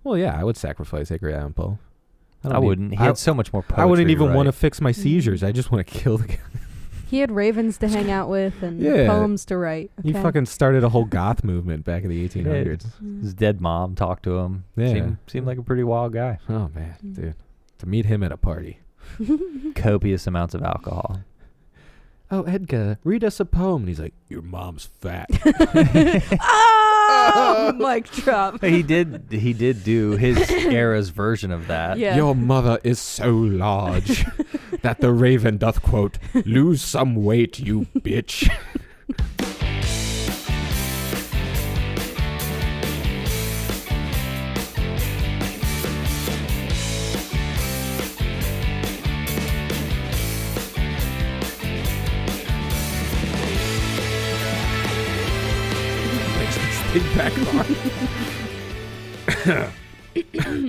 Well, yeah, I would sacrifice Edgar Allan Poe. I wouldn't. He had so much more poetry. I wouldn't even want to fix my seizures. I just want to kill the guy. He had ravens to hang out with and poems to write. Okay. He fucking started a whole goth movement back in the 1800s. His dead mom talked to him. Yeah. Seemed like a pretty wild guy. Oh, man, dude. To meet him at a party. Copious amounts of alcohol. Oh, Edgar, read us a poem. And he's like, your mom's fat. Oh, mic drop. He did do his era's version of that. Yeah. Your mother is so large that the raven doth quote, lose some weight, you bitch. Big back on.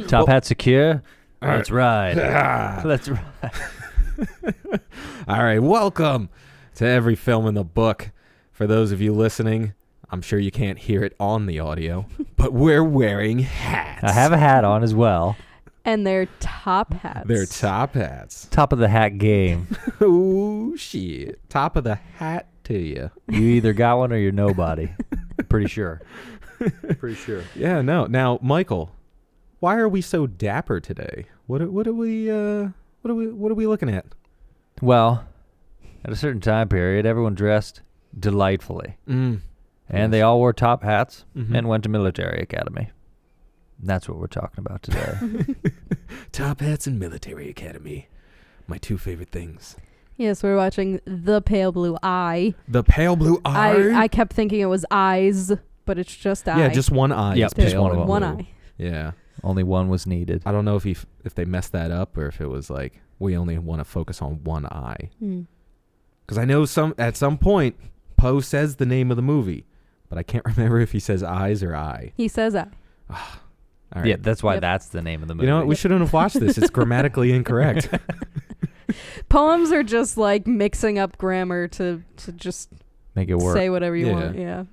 Top hat secure. Let's ride. Let's ride. All right, welcome to Every Film in the Book. For those of you listening, I'm sure you can't hear it on the audio, but we're wearing hats. I have a hat on as well. And they're top hats. They're top hats. Top of the hat game. Oh, shit. Top of the hat to you. You either got one or you're nobody. Pretty sure. Pretty sure. Yeah, no. Now, Michael, why are we so dapper today? What are we looking at? Well, at a certain time period, everyone dressed delightfully. And they all wore top hats and went to military academy. That's what we're talking about today. Top hats and military academy. My two favorite things. Yes, we're watching The Pale Blue Eye. The Pale Blue Eye? I kept thinking it was eyes, but it's just eye. Yeah, just one eye. Yep, just one of them. One eye. Yeah. Only one was needed. I don't know if they messed that up or if it was like, we only want to focus on one eye. Because I know at some point, Poe says the name of the movie, but I can't remember if he says eyes or eye. He says eye. All right. Yeah, that's why that's the name of the movie. You know what? We shouldn't have watched this. It's grammatically incorrect. Poems are just like mixing up grammar to just make it work. Say whatever you want. Yeah.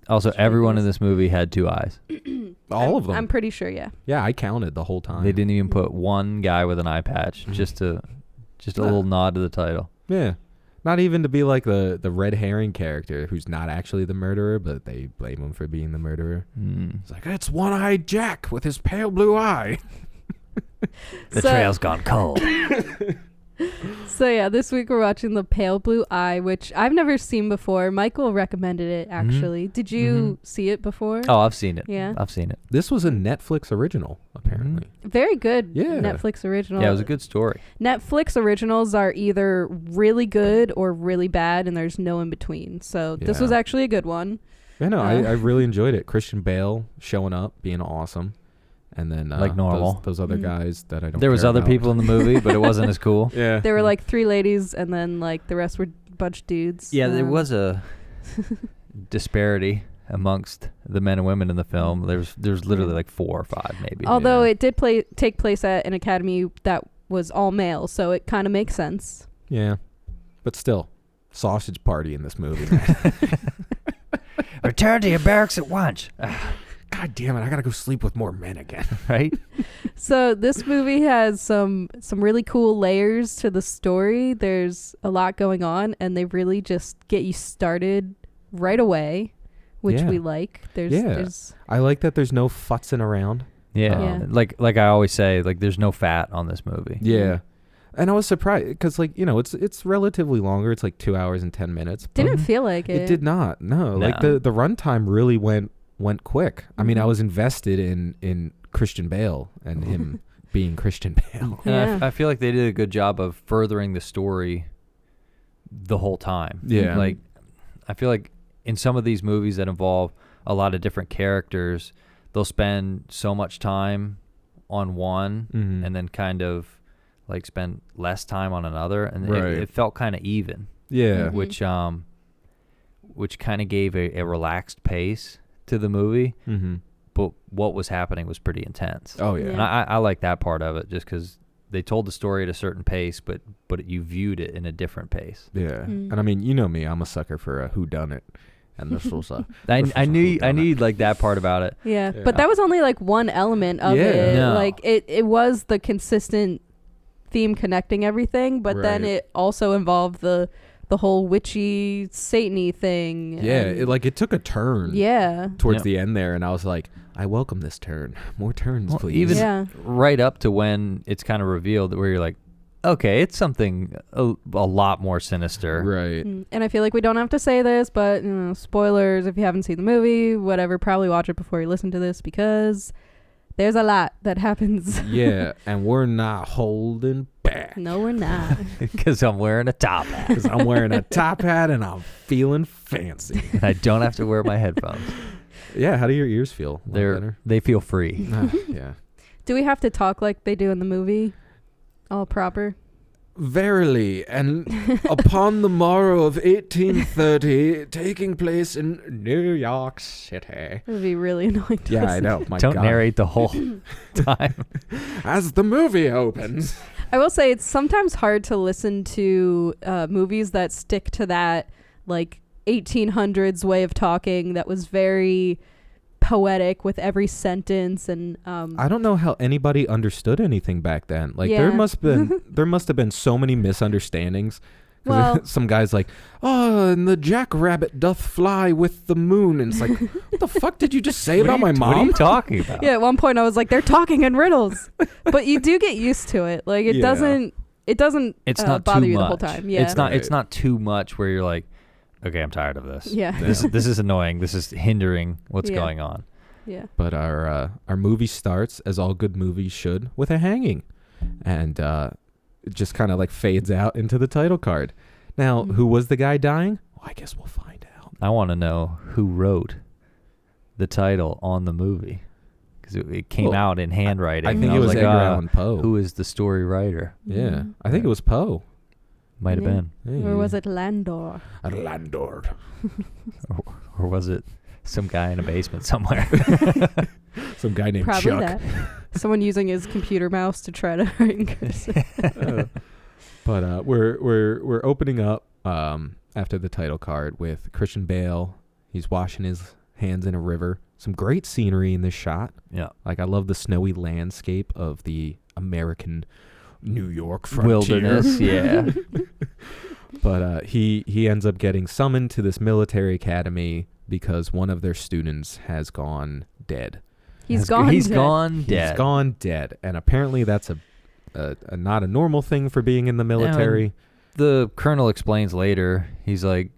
Also, everyone in this movie had two eyes. All of them. I'm pretty sure, yeah. Yeah, I counted the whole time. They didn't even put one guy with an eye patch, just a little nod to the title. Yeah. Not even to be like the red herring character who's not actually the murderer, but they blame him for being the murderer. It's like, it's one-eyed Jack with his pale blue eye. The trail's gone cold. So yeah, this week we're watching The Pale Blue Eye, which I've never seen before. Michael recommended it, actually. Did you see it before? Oh, I've seen it. Yeah. I've seen it. This was a Netflix original, apparently. Very good Yeah. Netflix original. Yeah, it was a good story. Netflix originals are either really good or really bad, and there's no in between. So this was actually a good one. Yeah, no, I really enjoyed it. Christian Bale showing up, being awesome. And then like normal. Those other guys that I don't There was care other about. people in the movie, but it wasn't as cool. Yeah. There were like 3 ladies, and then like the rest were a bunch of dudes. Yeah, there was a disparity amongst the men and women in the film. There's literally like 4 or 5 maybe. Although it did take place at an academy that was all male, so it kind of makes sense. Yeah. But still, sausage party in this movie, man. Return to your barracks at once. God damn it, I gotta go sleep with more men again. Right? So this movie has some really cool layers to the story. There's a lot going on, and they really just get you started right away, which we like. There's I like that there's no futzing around. Yeah. Like I always say, like there's no fat on this movie. Yeah. And I was surprised because, like, you know, it's relatively longer. It's like 2 hours and 10 minutes. Didn't feel like it. It did not. No. Like the runtime really went quick. I mean, I was invested in Christian Bale and him being Christian Bale. And I feel like they did a good job of furthering the story the whole time. Yeah. Like, I feel like in some of these movies that involve a lot of different characters, they'll spend so much time on one and then kind of like spend less time on another. And it felt kind of even. Yeah. Which kind of gave a relaxed pace to the movie, but what was happening was pretty intense. Oh yeah, and I like that part of it just because they told the story at a certain pace, but you viewed it in a different pace. Yeah, and I mean, you know me, I'm a sucker for a whodunit, and this was a. I need like that part about it. Yeah, but that was only like one element of it. No. Like it was the consistent theme connecting everything, but then it also involved the whole witchy Satan-y thing. Yeah, it took a turn. Yeah. Towards the end there, and I was like, I welcome this turn. More turns, please. Even right up to when it's kind of revealed where you're like, okay, it's something a lot more sinister. Right. And I feel like we don't have to say this, but spoilers if you haven't seen the movie, whatever, probably watch it before you listen to this because there's a lot that happens. Yeah, and we're not holding back. No, we're not. Because I'm wearing a top hat. Because I'm wearing a top hat and I'm feeling fancy. And I don't have to wear my headphones. Yeah, how do your ears feel? They feel free. Yeah. Do we have to talk like they do in the movie? All proper? Verily, and upon the morrow of 1830, taking place in New York City. It would be really annoying to I know. My Don't God. narrate the whole time. As the movie opens. I will say it's sometimes hard to listen to movies that stick to that like 1800s way of talking that was very poetic with every sentence, and I don't know how anybody understood anything back then. Like there must have been so many misunderstandings. Well, some guy's like, oh, and the jackrabbit doth fly with the moon, and it's like, what the fuck did you just say about my mom? What are you talking about? Yeah, at one point I was like, they're talking in riddles, but you do get used to it. Like it doesn't it's not bother too you much. the whole time. Yeah, It's not too much where you're like, okay, I'm tired of this. Yeah. This is annoying. This is hindering what's going on. Yeah. But our movie starts, as all good movies should, with a hanging. And it just kind of like fades out into the title card. Now, who was the guy dying? Well, I guess we'll find out. I want to know who wrote the title on the movie. Because it came out in handwriting. I think it was Edgar Allan Poe. Who is the story writer? Yeah. I think it was Poe. Might have been. Or was it Landor? Landor. Or was it some guy in a basement somewhere? Some guy named Probably Chuck. that. Someone using his computer mouse to try to write in cursive. But we're opening up after the title card with Christian Bale. He's washing his hands in a river. Some great scenery in this shot. Yeah. Like I love the snowy landscape of the American New York frontier. Wilderness, yeah. But he ends up getting summoned to this military academy because one of their students has gone dead. He's gone dead. And apparently that's a not a normal thing for being in the military. The colonel explains later, he's like,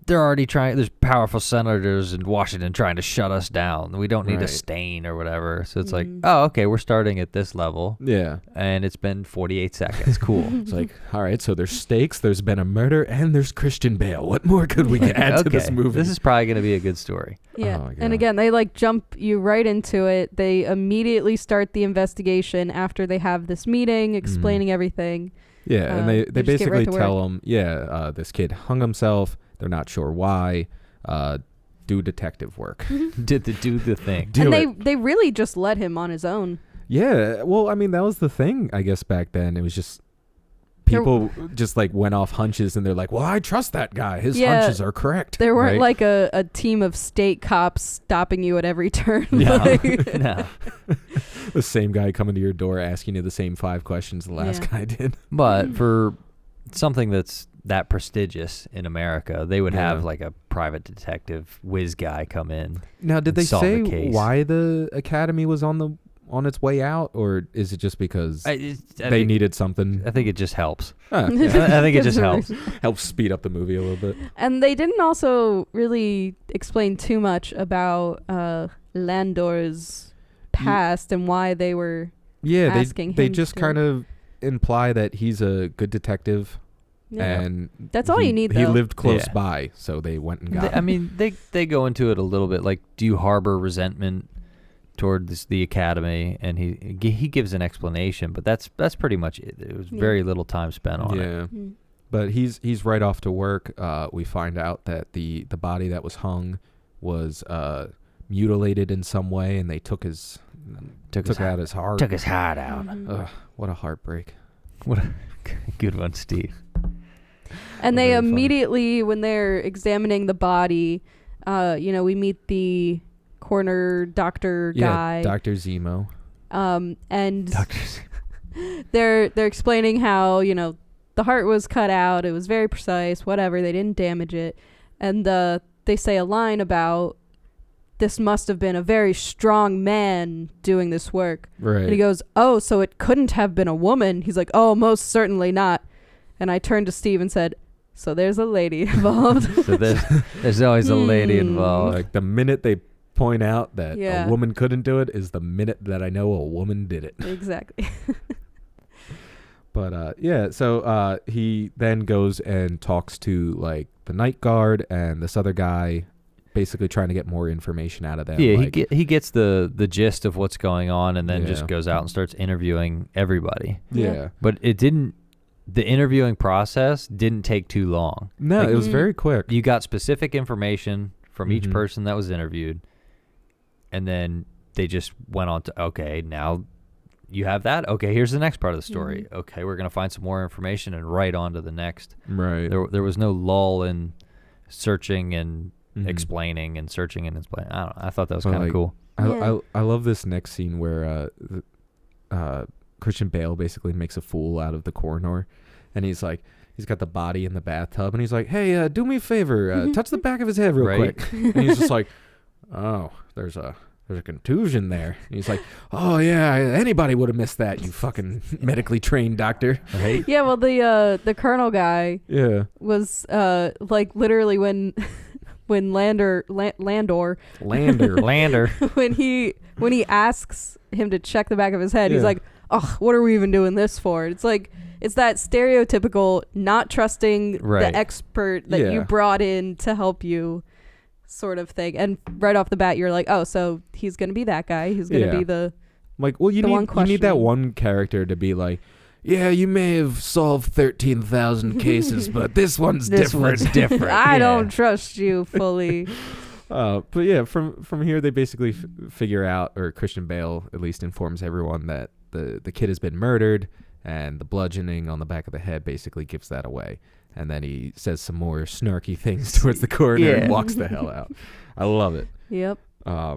there's powerful senators in Washington trying to shut us down. We don't need a stain or whatever. So it's like, oh, okay, we're starting at this level. Yeah. And it's been 48 seconds. Cool. It's like, all right, so there's stakes, there's been a murder, and there's Christian Bale. What more could we add to this movie? This is probably going to be a good story. Yeah. Oh, and again, they like jump you right into it. They immediately start the investigation after they have this meeting explaining everything. Yeah, and they basically tell him, this kid hung himself. They're not sure why. Do detective work. Do the thing. They really just let him on his own. Yeah. Well, I mean, that was the thing, I guess, back then. It was just people just like went off hunches and they're like, well, I trust that guy. His hunches are correct. There weren't like a team of state cops stopping you at every turn. No. The same guy coming to your door asking you the same 5 questions the last guy did. But for something that's that prestigious in America, they would have like a private detective whiz guy come in. Now, did they say why the academy was on its way out, or is it just because they needed something? I think it just helps. I think it just helps speed up the movie a little bit. And they didn't also really explain too much about Landor's past and why they were asking him. They just kind of imply that he's a good detective. Yeah. And that's all you need, though. He lived close by, so they went and got him. I mean, they go into it a little bit like, do you harbor resentment towards the academy? And he gives an explanation, but that's pretty much it. There was very little time spent on it. Yeah. But he's right off to work. We find out that the body that was hung was mutilated in some way, and they took out his heart. Took his heart out. Ugh, what a heartbreak. What a good one, Steve. And they immediately, when they're examining the body, We meet the corner doctor guy. Yeah, Dr. Zemo. And they're explaining how, the heart was cut out. It was very precise, whatever. They didn't damage it. And they say a line about this must have been a very strong man doing this work. Right. And he goes, oh, so it couldn't have been a woman. He's like, oh, most certainly not. And I turned to Steve and said, so there's a lady involved. So there's always a lady involved. Like the minute they point out that a woman couldn't do it is the minute that I know a woman did it. Exactly. But so he then goes and talks to like the night guard and this other guy, basically trying to get more information out of them. Yeah, like, he gets the gist of what's going on, and then just goes out and starts interviewing everybody. Yeah. But the interviewing process didn't take too long. No, it was very quick. You got specific information from each person that was interviewed, and then they just went on to, okay, now you have that. Okay, here's the next part of the story. Okay, we're going to find some more information and right on to the next. Right. There was no lull in searching and explaining and searching and explaining. I don't know. I thought that was kind of cool. I love this next scene where Christian Bale basically makes a fool out of the coroner, and he's got the body in the bathtub, and he's like, hey, do me a favor, touch the back of his head real quick. And he's just like, oh, there's a contusion there. And he's like, oh yeah, anybody would have missed that, you fucking medically trained doctor. Right? Yeah, well, the colonel guy was like literally when Lander when he asks him to check the back of his head, he's like, oh, what are we even doing this for? It's like, it's that stereotypical not trusting the expert that you brought in to help you sort of thing. And right off the bat, you're like, oh, so he's going to be that guy. He's going to be the like, well, you need that one character to be like, yeah, you may have solved 13,000 cases, but this one's different. I don't trust you fully. But yeah, from here, they basically figure out, or Christian Bale at least informs everyone that the kid has been murdered, and the bludgeoning on the back of the head basically gives that away. And then he says some more snarky things towards the coroner and walks the hell out. I love it. Yep.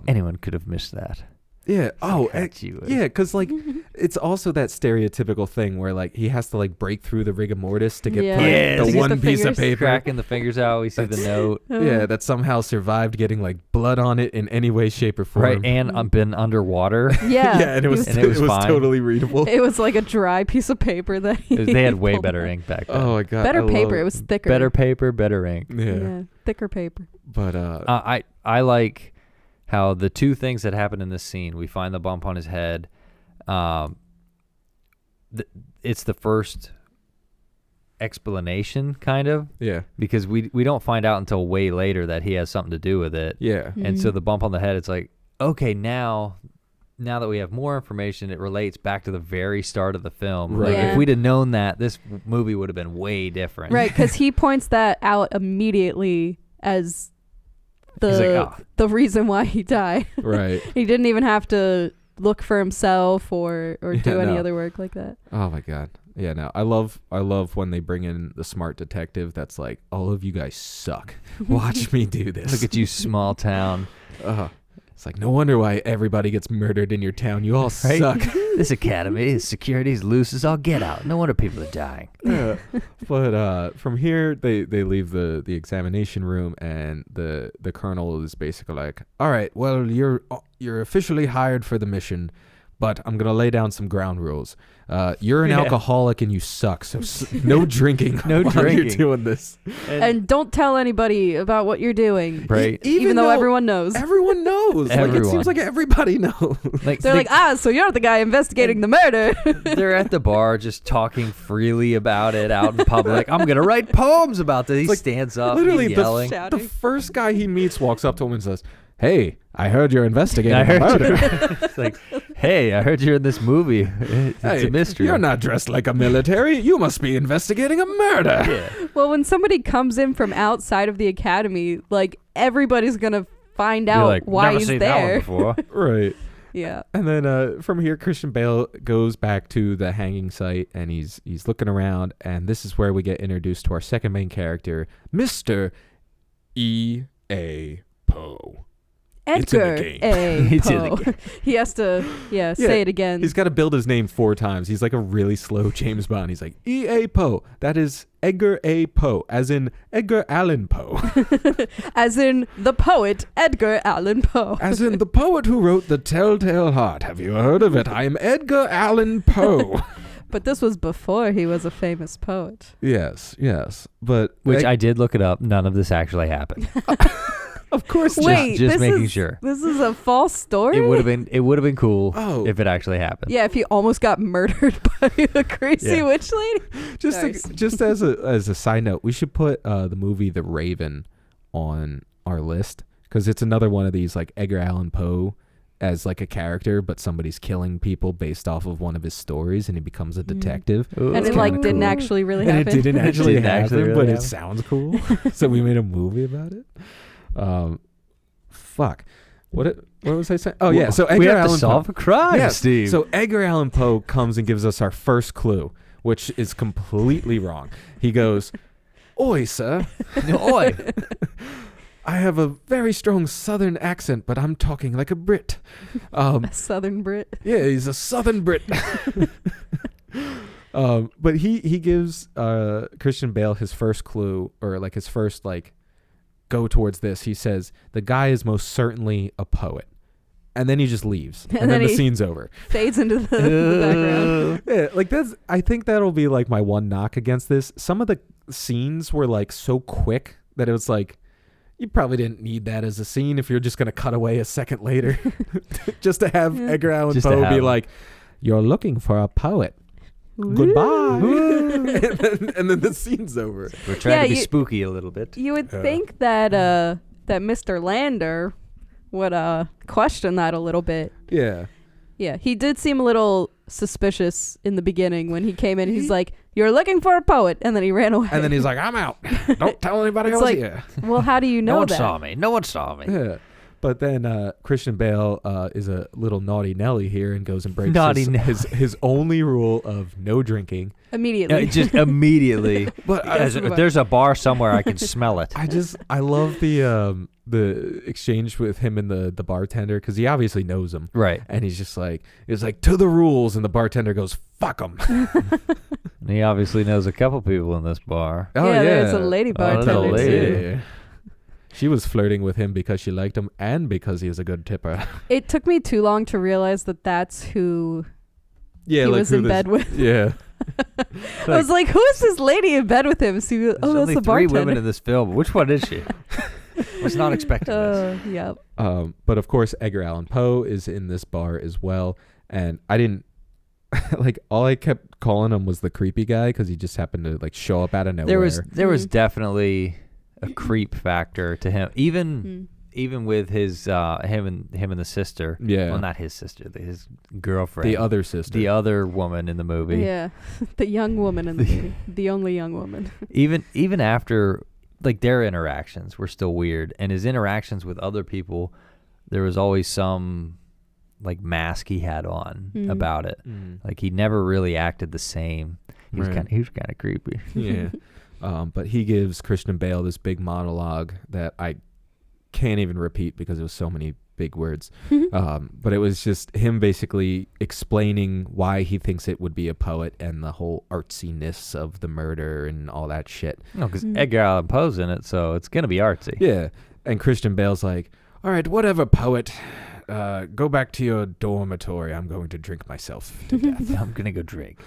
Anyone could have missed that. Yeah. Yeah, because like it's also that stereotypical thing where like he has to like break through the rigor mortis to get the one piece of paper, cracking the fingers out. We see the note. Yeah, that somehow survived getting like blood on it in any way, shape, or form. Right, and been underwater. Yeah, yeah, and it was totally readable. It was like a dry piece of paper that they had way better ink back then. Oh my god, better paper. It was thicker. Better paper, better ink. Yeah, thicker paper. But I like how the two things that happen in this scene, we find the bump on his head. It's the first explanation, kind of. Yeah. Because we don't find out until way later that he has something to do with it. Yeah. And so the bump on the head, it's like, okay, now that we have more information, it relates back to the very start of the film. Right. Like, if we'd have known that, this movie would have been way different. Right, because he points that out immediately as the reason why he died. Right. He didn't even have to look for himself or do any other work like that. Oh my god. Yeah, no. I love when they bring in the smart detective that's like, all of you guys suck. Watch me do this. Look at you, small town. It's like, no wonder why everybody gets murdered in your town. You all suck. This academy, security's loose as all get out. No wonder people are dying. Yeah. But from here, they leave the examination room, and the colonel is basically like, all right, well, you're officially hired for the mission, but I'm going to lay down some ground rules. You're an alcoholic and you suck, so no drinking while you're doing this. And don't tell anybody about what you're doing. Right. Even though everyone knows. Everyone knows. Like, it seems like everybody knows. Like, they're like, so you're the guy investigating the murder. They're at the bar just talking freely about it out in public. I'm going to write poems about this. He stands up, literally he's yelling. The first guy he meets walks up to him and says, hey, I heard you're investigating a murder. It's like, hey, I heard you're in this movie. It's a mystery. You're not dressed like a military. You must be investigating a murder. Yeah. Well, when somebody comes in from outside of the academy, like, everybody's going to find out why he's there. That one before. Right. Yeah. And then from here, Christian Bale goes back to the hanging site, and he's looking around, and this is where we get introduced to our second main character, Mr. E.A. Poe. Edgar game. A. It's in the Poe. He has to, say it again. He's got to build his name 4 times. He's like a really slow James Bond. He's like, E.A. Poe. That is Edgar A. Poe, as in Edgar Allan Poe. As in the poet Edgar Allan Poe. As in the poet who wrote The Telltale Heart. Have you heard of it? I am Edgar Allan Poe. But this was before he was a famous poet. Yes. But Which I did look it up. None of this actually happened. of course. Wait, just this making is, sure. This is a false story? It would have been cool Oh. if it actually happened. Yeah, if he almost got murdered by a crazy Yeah. witch lady. Just as a side note, we should put the movie The Raven on our list, because it's another one of these like Edgar Allan Poe as like a character, but somebody's killing people based off of one of his stories, and he becomes a detective. Ooh. And It's it like kinda didn't cool. actually really And happen. it didn't actually Didn't happen, actually really but it happen. sounds cool. So we made a movie about it. Fuck. What was I saying? Oh yeah. So Edgar we have Allan to solve Poe. a crime, Yes. Steve. So Edgar Allan Poe comes and gives us our first clue, which is completely wrong. He goes, "Oi, sir. Oi. I have a very strong southern accent, but I'm talking like a Brit." A Southern Brit. Yeah, he's a southern Brit. But he gives Christian Bale his first clue, or like his first like go towards this. He says the guy is most certainly a poet, and then he just leaves, and then the he scene's over. fades into the background. Yeah, like that's. I think that'll be like my one knock against this. Some of the scenes were like so quick that it was like, you probably didn't need that as a scene if you're just gonna cut away a second later, just to have Edgar Allan Just to Poe have be him. like, "You're looking for a poet. Goodbye," and then the scene's over. We're trying to be you- spooky a little bit. You would think that that Mr. Lander would question that a little bit. Yeah. Yeah, he did seem a little suspicious in the beginning when he came in. He's like, "You're looking for a poet," and then he ran away. And then he's like, "I'm out. Don't tell anybody It's else like- here." "Well, how do you know No one that?" saw me. No one saw me. Yeah. But then Christian Bale is a little naughty Nelly here and goes and breaks Naughty his only rule of no drinking. Immediately. Just immediately. But If there's a bar somewhere, I can smell it. I love the exchange with him and the bartender, because he obviously knows him, Right. and he's like to the rules, and the bartender goes, "Fuck him." And he obviously knows a couple people in this bar. Oh yeah, there's a lady there's a bartender lady. too. Yeah. She was flirting with him because she liked him and because he was a good tipper. It took me too long to realize that that's who Yeah, he like was who in this- bed with. Yeah. I was like, "Who is this lady in bed with him?" So, There's that's only the 3 bartender. women in this film. Which one is she? Was not expecting this. Yep. But of course, Edgar Allan Poe is in this bar as well, and I didn't like. All I kept calling him was the creepy guy because he just happened to like show up out of nowhere. There was Mhm. definitely a creep factor to him, even with his him and the sister. Yeah. Well, not his sister, his girlfriend. the other sister. The other woman in the movie. Yeah, the young woman in the movie, the only young woman. Even after like their interactions were still weird, and his interactions with other people, there was always some like mask he had on about it. Like he never really acted the same. He was Right. kind of creepy. Yeah. But he gives Christian Bale this big monologue that I can't even repeat because it was so many big words. But it was just him basically explaining why he thinks it would be a poet and the whole artsiness of the murder and all that shit. No, because Edgar Allan Poe's in it, so it's gonna be artsy. Yeah. And Christian Bale's like, "All right, whatever, poet. Go back to your dormitory. I'm going to drink myself to death." I'm gonna go drink.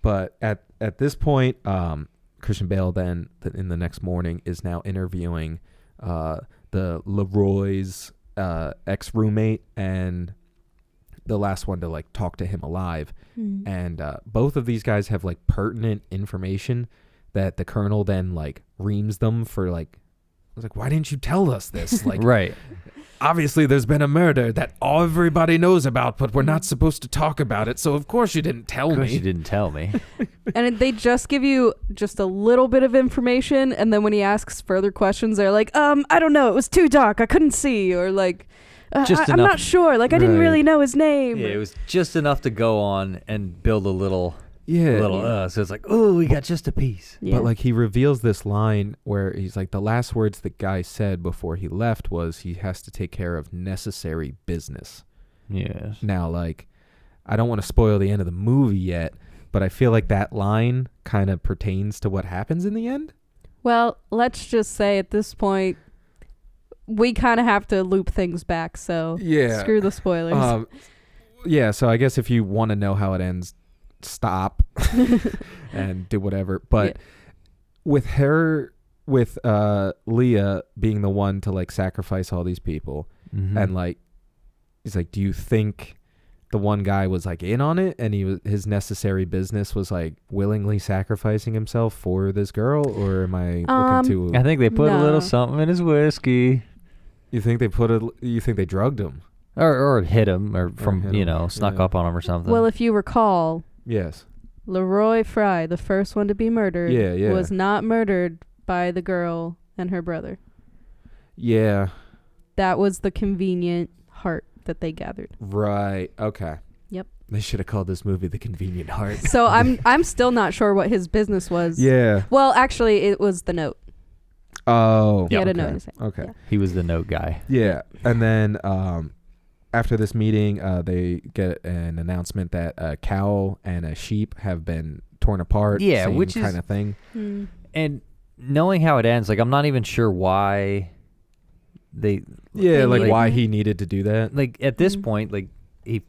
But at this point, Christian Bale then in the next morning is now interviewing the Leroy's ex-roommate and the last one to like talk to him alive. And both of these guys have like pertinent information that the colonel then like reams them for like, I was like, why didn't you tell us this? Like, Right. obviously there's been a murder that everybody knows about, but we're not supposed to talk about it. So of course you didn't tell Of course me. you didn't tell me. And they just give you just a little bit of information, and then when he asks further questions, they're like, I don't know, it was too dark, I couldn't see, or like, Just I'm enough- not sure, like I didn't Right. really know his name. Yeah, it was just enough to go on and build a little Yeah. So it's like, oh, we got just a piece. Yeah. But like he reveals this line where he's like, the last words the guy said before he left was he has to take care of necessary business. Yes. Now, like, I don't want to spoil the end of the movie yet, but I feel like that line kind of pertains to what happens in the end. Well, let's just say at this point, we kind of have to loop things back, so screw the spoilers. Yeah, so I guess if you want to know how it ends, stop and do whatever. But with Leah being the one to like sacrifice all these people, and like he's like, do you think the one guy was like in on it, and his necessary business was like willingly sacrificing himself for this girl, or am I looking too? I think they put a little something in his whiskey. You think they drugged him, or hit him, or from hit him. snuck up on him or something? Well, if you recall, yes, Leroy Fry, the first one to be murdered, was not murdered by the girl and her brother. Yeah, that was the convenient heart that they gathered. Right. Okay. Yep. They should have called this movie The Convenient Heart. So I'm still not sure what his business was. Yeah. Well, actually, it was the note. Oh. He had a note in his hand. Okay. Yeah. He was the note guy. Yeah. And then after this meeting, they get an announcement that a cow and a sheep have been torn apart. Yeah, same which is kind of thing. And knowing how it ends, like I'm not even sure why they. Yeah, like why he needed to do that. Like at this point, like he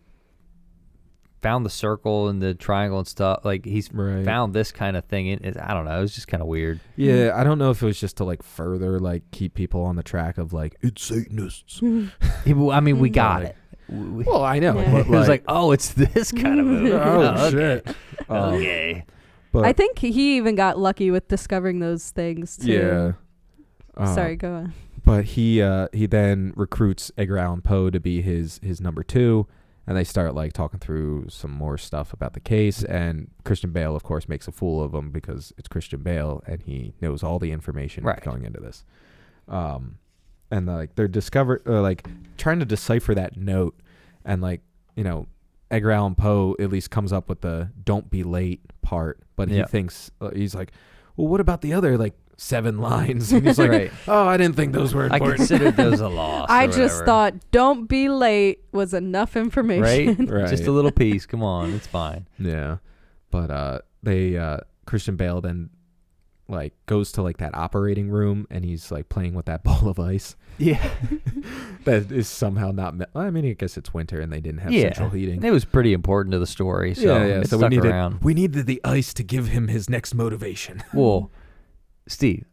found the circle and the triangle and stuff. Like he's found this kind of thing. I don't know. It was just kind of weird. Yeah, I don't know if it was just to like further like keep people on the track of like it's Satanists. I mean, we got it. Well, I know. Yeah. But It was like, oh, it's this kind of movie. oh okay. shit. Okay. But I think he even got lucky with discovering those things too. Yeah. Sorry, go on. But he then recruits Edgar Allan Poe to be his number 2, and they start like talking through some more stuff about the case. And Christian Bale, of course, makes a fool of him because it's Christian Bale and he knows all the information going into this. And like they're like trying to decipher that note, and like Edgar Allan Poe at least comes up with the "don't be late" part, but he thinks he's like, well, what about the other like 7 lines? And he's like, oh, I didn't think those were important. I considered those a loss. I just thought "don't be late" was enough information. Right. Just a little piece. Come on, it's fine. Yeah, but Christian Bale then like goes to like that operating room, and he's like playing with that ball of ice. Yeah, that is somehow not. I mean, I guess it's winter and they didn't have central heating. It was pretty important to the story, so it so stuck around. We needed the ice to give him his next motivation. Well, Steve,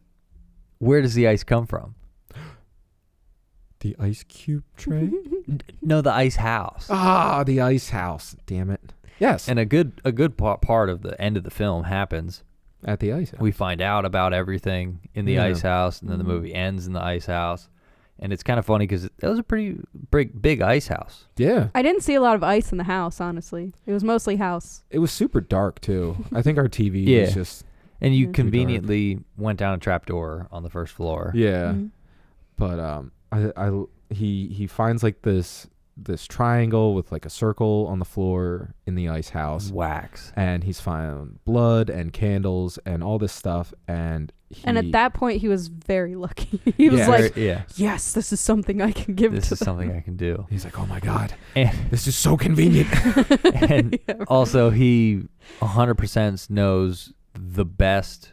where does the ice come from? The ice cube tray? No, the ice house. Ah, the ice house. Damn it. Yes. And a good part of the end of the film happens at the ice house. We find out about everything in the ice house, and then the movie ends in the ice house. And it's kind of funny because that was a pretty big ice house. Yeah. I didn't see a lot of ice in the house, honestly. It was mostly house. It was super dark, too. I think our TV was just... And you conveniently went down a trapdoor on the first floor. Yeah. But he finds like this triangle with like a circle on the floor in the ice house. Wax. And he's found blood and candles and all this stuff. And at that point, he was very lucky. He was like, yes, this is something I can give to them. This is something I can do. He's like, oh my God, and this is so convenient. And also he 100% knows the best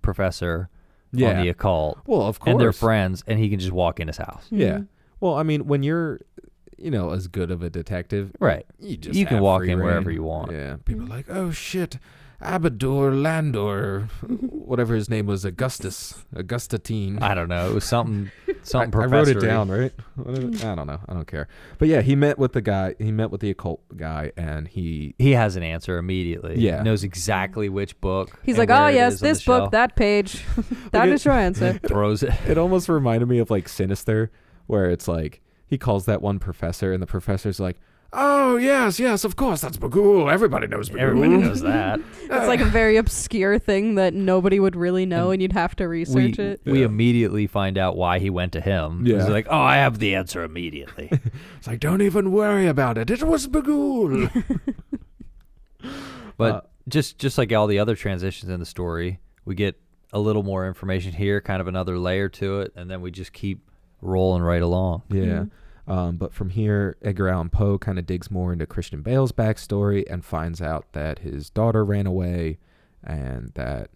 professor on the occult. Well, of course. And they're friends, and he can just walk in his house. Yeah. Well, I mean, when you're, as good of a detective, right? You can walk in wherever you want. Yeah. People are like, oh shit, Abador Landor, whatever his name was, Augustatine. I don't know. It was something I wrote it down, right? I don't know. I don't care. But yeah, he met with the guy. He met with the occult guy, and he has an answer immediately. Yeah, he knows exactly which book. He's like, oh yes, this book, that page. That is your answer. Throws it. It almost reminded me of like Sinister, where it's like he calls that one professor, and the professor's like, oh, yes, of course, that's Bagul. Everybody knows Bagul. Everybody knows that. It's like a very obscure thing that nobody would really know, and you'd have to research it. We immediately find out why he went to him. Yeah. He's like, oh, I have the answer immediately. It's like, don't even worry about it. It was Bagul. But just like all the other transitions in the story, we get a little more information here, kind of another layer to it, and then we just keep rolling right along. Yeah. But from here, Edgar Allan Poe kind of digs more into Christian Bale's backstory and finds out that his daughter ran away and that,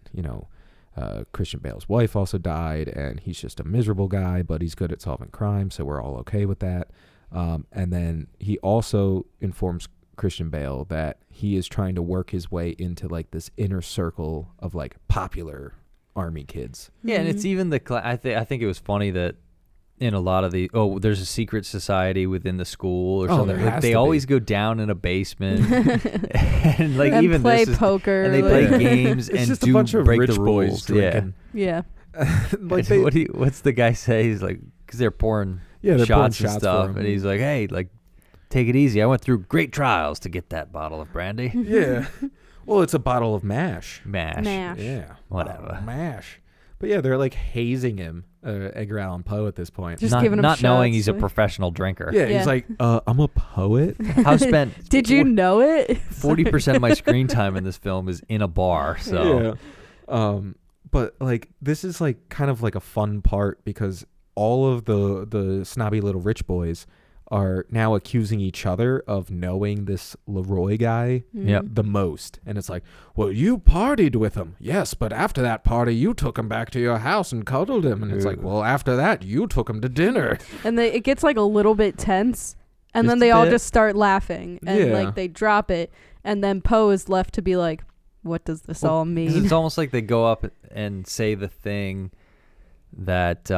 Christian Bale's wife also died, and he's just a miserable guy, but he's good at solving crime, so we're all okay with that. And then he also informs Christian Bale that he is trying to work his way into like this inner circle of like popular army kids. Yeah, and it's even I think it was funny that in a lot of there's a secret society within the school or something. Like they always go down in a basement and like and even play this poker and they play games it's and just a bunch of break rich the boys rules. drinking. Yeah. Like what's the guy say? He's like, because they're pouring shots and stuff, and he's like, hey, like, take it easy. I went through great trials to get that bottle of brandy. Yeah. Well, it's a bottle of mash. Mash. Yeah. Whatever. Mash. But yeah, they're like hazing him, Edgar Allan Poe, at this point. Just giving him not knowing shots, he's a professional drinker. Yeah, he's like, I'm a poet. I've spent Did you know it? 40% of my screen time in this film is in a bar. So yeah. But like this is like kind of like a fun part because all of the snobby little rich boys are now accusing each other of knowing this Leroy guy the most. And it's like, well, you partied with him. Yes, but after that party, you took him back to your house and cuddled him. And it's like, well, after that, you took him to dinner. And it gets like a little bit tense. And then they all just start laughing. And like they drop it. And then Poe is left to be like, what does this all mean? It's almost like they go up and say the thing that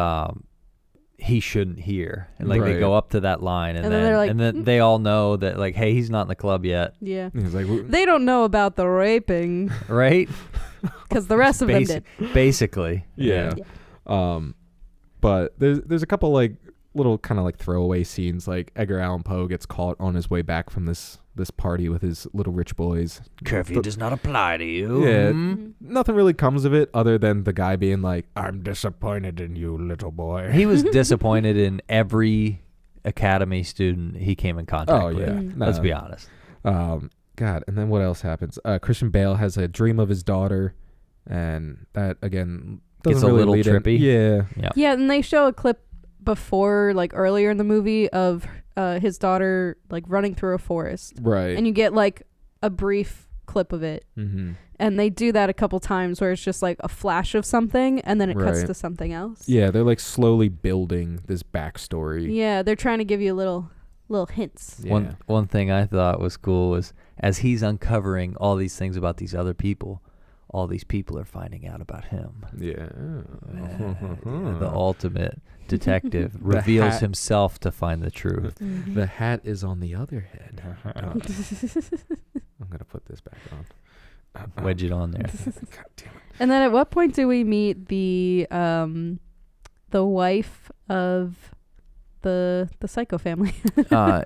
he shouldn't hear, and like they go up to that line, and then they're like, and then they all know that like, hey, he's not in the club yet. Yeah, he's like, they don't know about the raping, right? Because the rest of them did. Basically, yeah. But there's a couple like little kind of like throwaway scenes, like Edgar Allan Poe gets caught on his way back from this party with his little rich boys. Curfew does not apply to you. Yeah, nothing really comes of it other than the guy being like, I'm disappointed in you, little boy. He was disappointed in every academy student he came in contact with. Let's be honest. God, and then what else happens? Christian Bale has a dream of his daughter, and that again gets doesn't a really little trippy. Yeah, and they show a clip before, like earlier in the movie, of his daughter like running through a forest, right? And you get like a brief clip of it, and they do that a couple times where it's just like a flash of something and then it cuts to something else. Yeah, they're like slowly building this backstory. Yeah, they're trying to give you little hints. Yeah. One thing I thought was cool was as he's uncovering all these things about these other people, all these people are finding out about him. Yeah. The ultimate detective reveals himself to find the truth. The hat is on the other head. I'm going to put this back on. Wedge it on there. God damn it. And then at what point do we meet the wife of the Psycho family?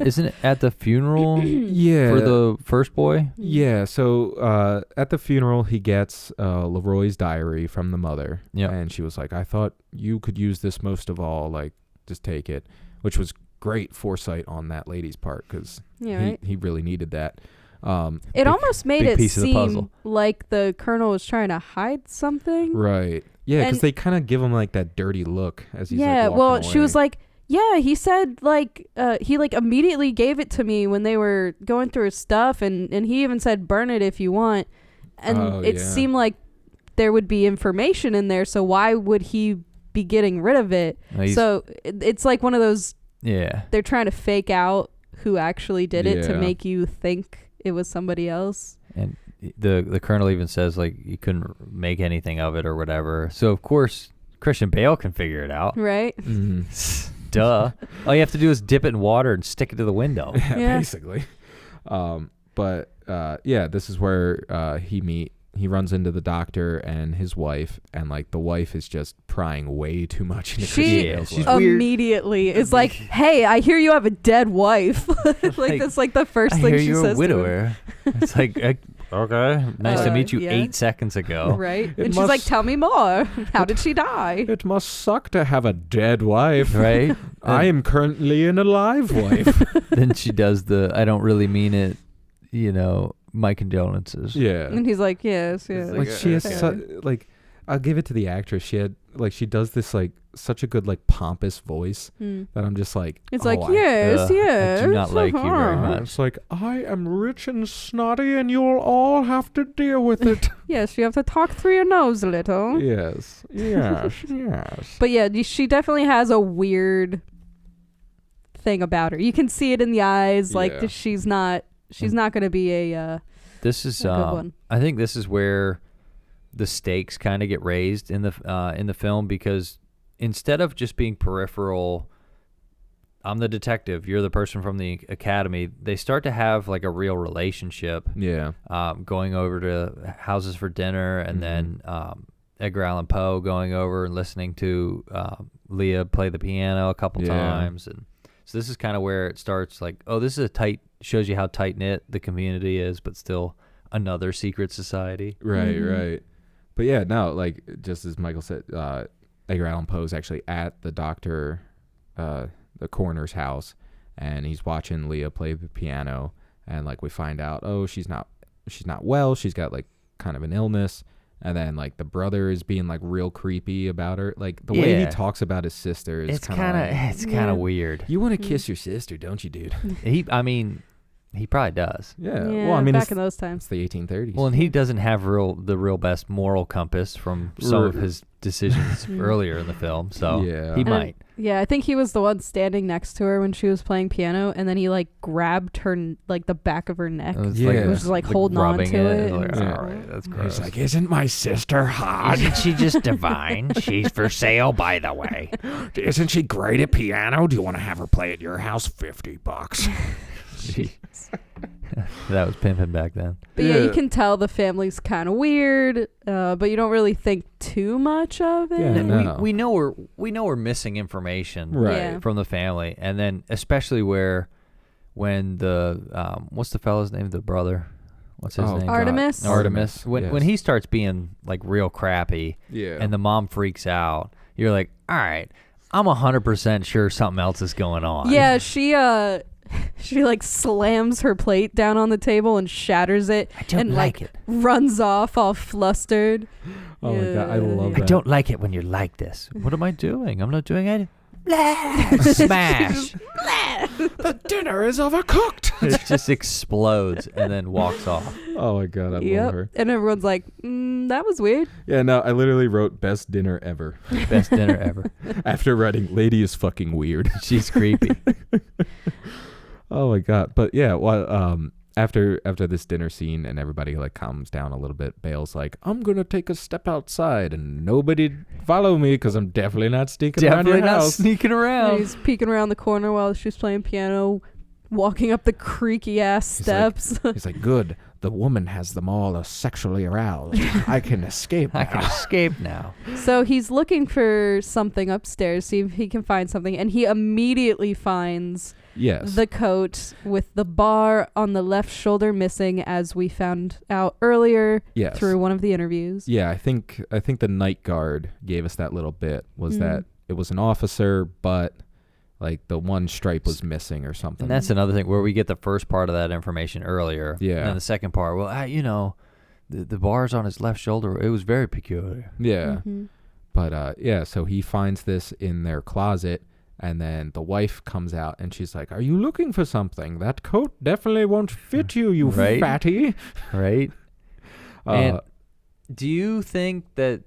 Isn't it at the funeral? Yeah. For the first boy? Yeah. So at the funeral, he gets Leroy's diary from the mother. Yeah. And she was like, I thought you could use this most of all. Like, just take it. Which was great foresight on that lady's part because he really needed that. It almost made it seem like the colonel was trying to hide something. Right. Yeah, because they kind of give him like that dirty look as he's like walking away. She was like, yeah, he said like he like immediately gave it to me when they were going through his stuff, and he even said burn it if you want. And it seemed like there would be information in there, so why would he be getting rid of it? So it's like one of those, they're trying to fake out who actually did it to make you think it was somebody else. And the colonel even says like you couldn't make anything of it or whatever. So of course Christian Bale can figure it out, right? Duh. All you have to do is dip it in water and stick it to the window. Basically. This is where he runs into the doctor and his wife, and like the wife is just prying way too much into she's immediately is like, hey, I hear you have a dead wife. Like that's like the first thing she says. You're a widower. It's like, okay, nice to meet you 8 seconds ago. Right. And she's like, tell me more. How did she die? It must suck to have a dead wife. Right. I am currently an alive wife. Then she does I don't really mean it, my condolences. Yeah. And he's like, yes. Like she has like, I'll give it to the actress. She does this like such a good like pompous voice that I'm just like, it's like, yes. I do not like you very much. It's like, I am rich and snotty and you'll all have to deal with it. Yes, you have to talk through your nose a little. Yes. Yes. But yeah, she definitely has a weird thing about her. You can see it in the eyes. Like she's not going to be a this is good one. I think this is where the stakes kind of get raised in the film, because instead of just being peripheral, I'm the detective, you're the person from the academy, they start to have like a real relationship. Yeah. Going over to houses for dinner, and then Edgar Allan Poe going over and listening to Leah play the piano a couple times. And so this is kind of where it starts, like, oh, this is shows you how tight-knit the community is, but still another secret society. Right, right. But yeah, no, like, just as Michael said, Edgar Allan Poe is actually at the doctor, the coroner's house, and he's watching Leah play the piano, and like we find out, oh, she's not well, she's got like kind of an illness, and then like the brother is being like real creepy about her, like the way he talks about his sister is kind of weird. You want to kiss your sister, don't you, dude? He probably does. Yeah. Yeah, well, I mean, back in those times. It's the 1830s. Well, and he doesn't have the real best moral compass from some of his decisions earlier in the film, so he might. Yeah, I think he was the one standing next to her when she was playing piano, and then he like grabbed her like the back of her neck. It was just like holding on to it. Like, all right, that's gross. He's like, isn't my sister hot? Isn't she just divine? She's for sale, by the way. Isn't she great at piano? Do you want to have her play at your house? $50. That was pimping back then. But yeah, you can tell the family's kind of weird, but you don't really think too much of it. Yeah, no. we know we're missing information from the family, and then especially when the what's the fellow's name? The brother. What's his name? Artemis. Artemis. When he starts being like real crappy, and the mom freaks out, you're like, all right, I'm 100% sure something else is going on. Yeah, she like slams her plate down on the table and shatters it. I don't and like it. Runs off all flustered. Oh my God, I love that. I don't like it when you're like this. What am I doing? I'm not doing anything. Smash. The dinner is overcooked. It just explodes and then walks off. Oh my God, I love her. And everyone's like, that was weird. Yeah, no, I literally wrote best dinner ever. Best dinner ever. After writing, lady is fucking weird. She's creepy. Oh my God. But yeah, well, after this dinner scene and everybody like calms down a little bit, Bale's like, I'm gonna take a step outside and nobody follow me because I'm definitely not sneaking around your house. Sneaking around. And he's peeking around the corner while she's playing piano, walking up the creaky ass steps. He's like, good. The woman has them all sexually aroused. I can escape now. I can escape now. So he's looking for something upstairs, see if he can find something, and he immediately finds the coat with the bar on the left shoulder missing, as we found out earlier through one of the interviews. Yeah, I think the night guard gave us that little bit, was that it was an officer, but like the one stripe was missing or something. And that's another thing where we get the first part of that information earlier. Yeah. And then the second part, well, the bar's on his left shoulder. It was very peculiar. Yeah. Mm-hmm. But so he finds this in their closet, and then the wife comes out and she's like, are you looking for something? That coat definitely won't fit you, you fatty. Right. And do you think that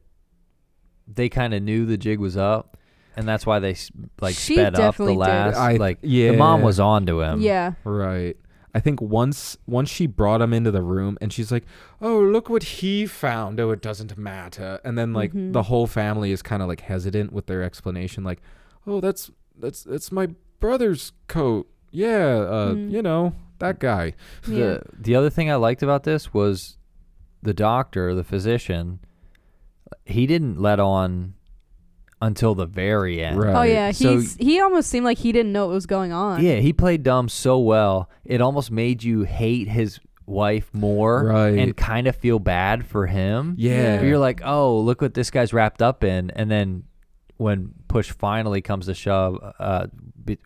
they kind of knew the jig was up? And that's why they sped up the last. The mom was on to him. Yeah. Right. I think once she brought him into the room and she's like, oh, look what he found. Oh, it doesn't matter. And then like the whole family is kind of like hesitant with their explanation. Like, oh, that's my brother's coat. Yeah. That guy. Yeah. The other thing I liked about this was the doctor, the physician, he didn't let on until the very end. Right. Oh yeah, he almost seemed like he didn't know what was going on. Yeah, he played dumb so well. It almost made you hate his wife more and kind of feel bad for him. Yeah. You're like, oh, look what this guy's wrapped up in. And then when push finally comes to shove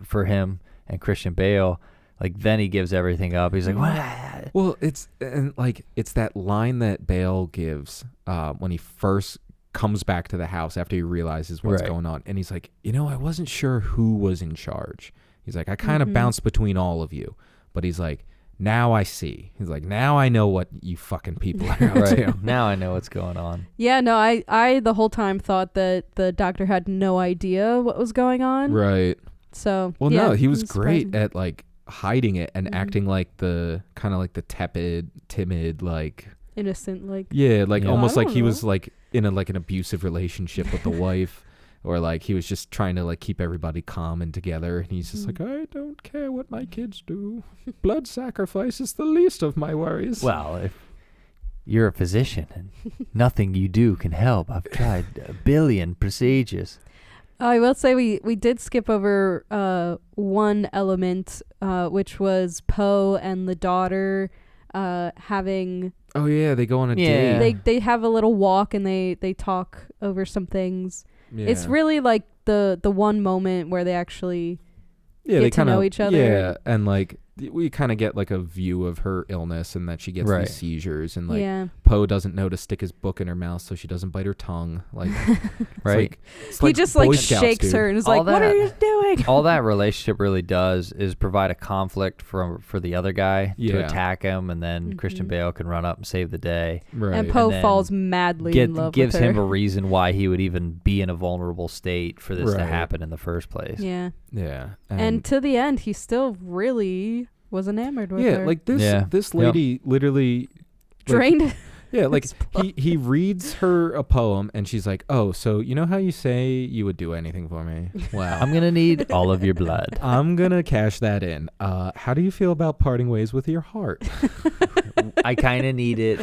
for him and Christian Bale, like then he gives everything up. He's like, what? Well, it's that line that Bale gives when he first comes back to the house after he realizes what's going on, and he's like, I wasn't sure who was in charge. He's like, I kind of bounced between all of you, but he's like, now I see. He's like, now I know what you fucking people are out to. Now I know what's going on. Yeah, no, I the whole time thought that the doctor had no idea what was going on. Right. So, well, yeah, no, he was surprising. great at like hiding it and acting like the kind of like the tepid, timid, like innocent, like almost like he know. was like in an abusive relationship with the wife. Or like he was just trying to like keep everybody calm and together, and he's just like, I don't care what my kids do. Blood sacrifice is the least of my worries. Well, if you're a physician and nothing you do can help, I've tried a billion procedures. I will say we did skip over one element, which was Poe and the daughter having. Oh yeah, they go on a date. They have a little walk and they talk over some things. Yeah. It's really like the one moment where they actually get to know each other. Yeah, and like we kind of get like a view of her illness and that she gets these seizures, and like Poe doesn't know to stick his book in her mouth so she doesn't bite her tongue. Like, right? He just like shakes her and is like, "What are you doing?" All that relationship really does is provide a conflict for the other guy to attack him, and then Christian Bale can run up and save the day. Right. And Poe falls madly in love gives with her. him a reason why he would even be in a vulnerable state for this to happen in the first place. Yeah. Yeah. And to the end, he still really was enamored with her. Yeah, like this lady literally drained. Yeah, like he reads her a poem and she's like, "Oh, so you know how you say you would do anything for me? Wow. I'm going to need all of your blood. I'm going to cash that in. How do you feel about parting ways with your heart?" I kind of need it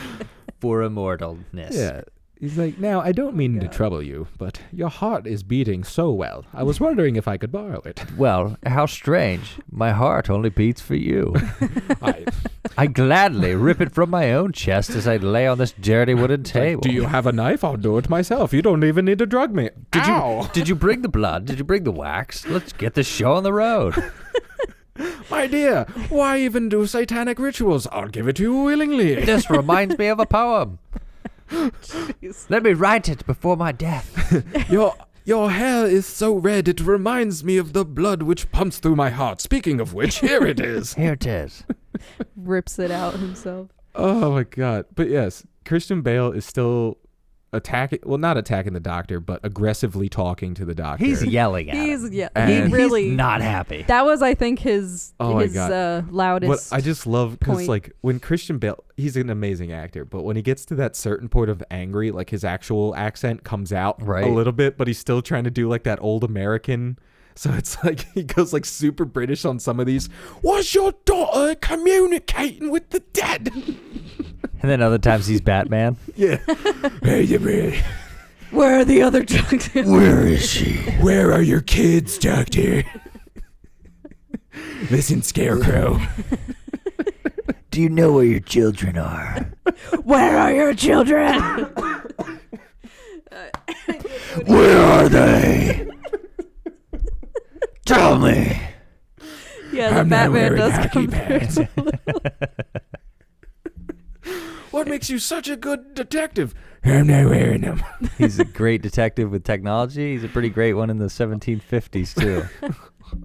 for immortalness. Yeah. He's like, "Now, I don't mean to trouble you, but your heart is beating so well. I was wondering if I could borrow it." Well, how strange. My heart only beats for you. I gladly rip it from my own chest as I lay on this dirty wooden table. Like, do you have a knife? I'll do it myself. You don't even need to drug me. Did you bring the blood? Did you bring the wax? Let's get this show on the road. My dear, why even do satanic rituals? I'll give it to you willingly. This reminds me of a poem. Let me write it before my death. Your hair is so red it reminds me of the blood which pumps through my heart. Speaking of which, here it is. Here it is. Rips it out himself. Oh my God. But yes, Christian Bale is still not attacking the doctor, but aggressively talking to the doctor. He's yelling at him. He's not happy. That was, I think, his loudest. But I just love, because like when Christian Bale, he's an amazing actor, but when he gets to that certain point of angry, like his actual accent comes out a little bit, but he's still trying to do like that old American. So it's like he goes like super British on some of these. Was your daughter communicating with the dead? And then other times he's Batman. Yeah. Where are the other drugs? Where is she? Where are your kids, Doctor? Listen, Scarecrow. Do you know where your children are? Where are your children? Where are they? Tell me. Yeah, the Batman does come through. What makes you such a good detective? I'm not wearing them. He's a great detective with technology. He's a pretty great one in the 1750s, too.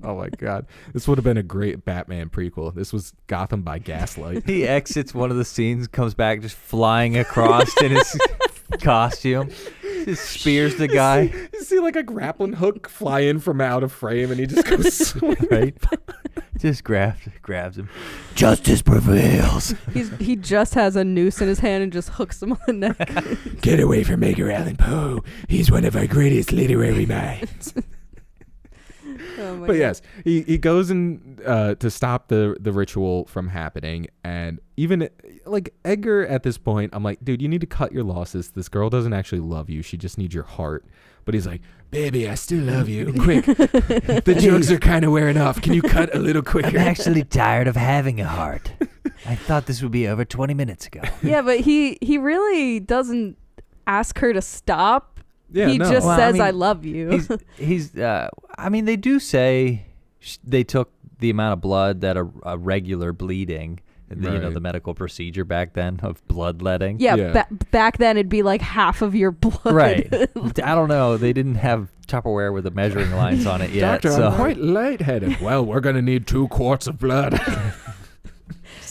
Oh, my God. This would have been a great Batman prequel. This was Gotham by Gaslight. He exits one of the scenes, comes back just flying across in his costume. Just spears the guy. You see like a grappling hook fly in from out of frame and he just goes swinging. Right? Just grabs him. Justice prevails. He just has a noose in his hand and just hooks him on the neck. Get away from Edgar Allan Poe. He's one of our greatest literary minds. But God. Yes, he goes in to stop the ritual from happening, and even like Edgar at this point, I'm like, dude, you need to cut your losses. This girl doesn't actually love you; she just needs your heart. But he's like, baby, I still love you. Quick, the drugs are kind of wearing off. Can you cut a little quicker? I'm actually tired of having a heart. I thought this would be over 20 minutes ago. Yeah, but he really doesn't ask her to stop. Yeah, he just says, I love you. He's I mean, they do say they took the amount of blood that a regular bleeding, Right. the medical procedure back then of bloodletting. Yeah. Back then it'd be like half of your blood. Right. I don't know. They didn't have Tupperware with the measuring lines on it yet. Doctor, so. I'm quite lightheaded. Well, we're going to need 2 quarts of blood.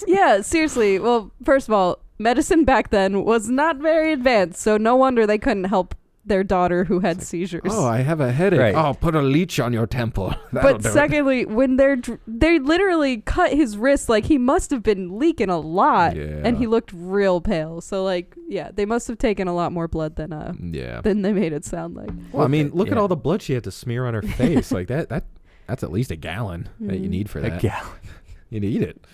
Yeah, seriously. Well, first of all, medicine back then was not very advanced, so no wonder they couldn't help their daughter who had seizures. Oh, I have a headache. Right. Oh, put a leech on your temple. That'll But do it. secondly, when they literally cut his wrist, like he must have been leaking a lot, Yeah. and he looked real pale. So like, yeah, they must have taken a lot more blood than Yeah. they made it sound like. Well, I mean, look at Yeah. all the blood she had to smear on her face. Like that's at least a gallon that you Mhm. need for A that. gallon. You need it.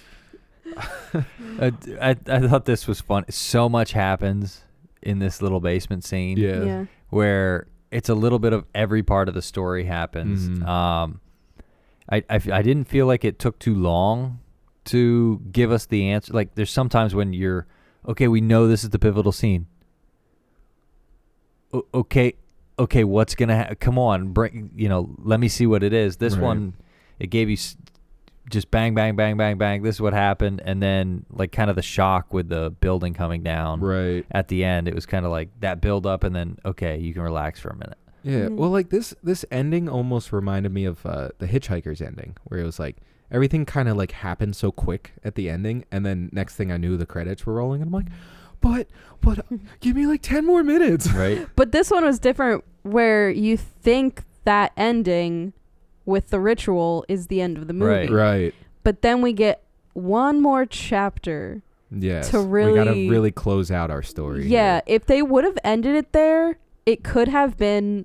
I thought this was fun. So much happens in this little basement scene Yeah. where it's a little bit of every part of the story happens. Mhm. I didn't feel like it took too long to give us the answer. Like there's sometimes when you're, okay, we know this is the pivotal scene. Okay, what's gonna come on, bring, let me see what it is. This Right. one, it gave you just bang, bang, bang, bang, bang. This is what happened, and then like kind of the shock with the building coming down. Right. At the end, it was kind of like that build up, and then okay, you can relax for a minute. Yeah. Mhm. Well, like this ending almost reminded me of the Hitchhiker's ending, where it was like everything kind of like happened so quick at the ending, and then next thing I knew, the credits were rolling, and I'm like, but give me like 10 more minutes. Right. But this one was different, where you think that ending with the ritual is the end of the movie. Right. But then we get one more chapter. Yes. To we gotta really- really close out our story. Yeah, if they would have ended it there, it could have been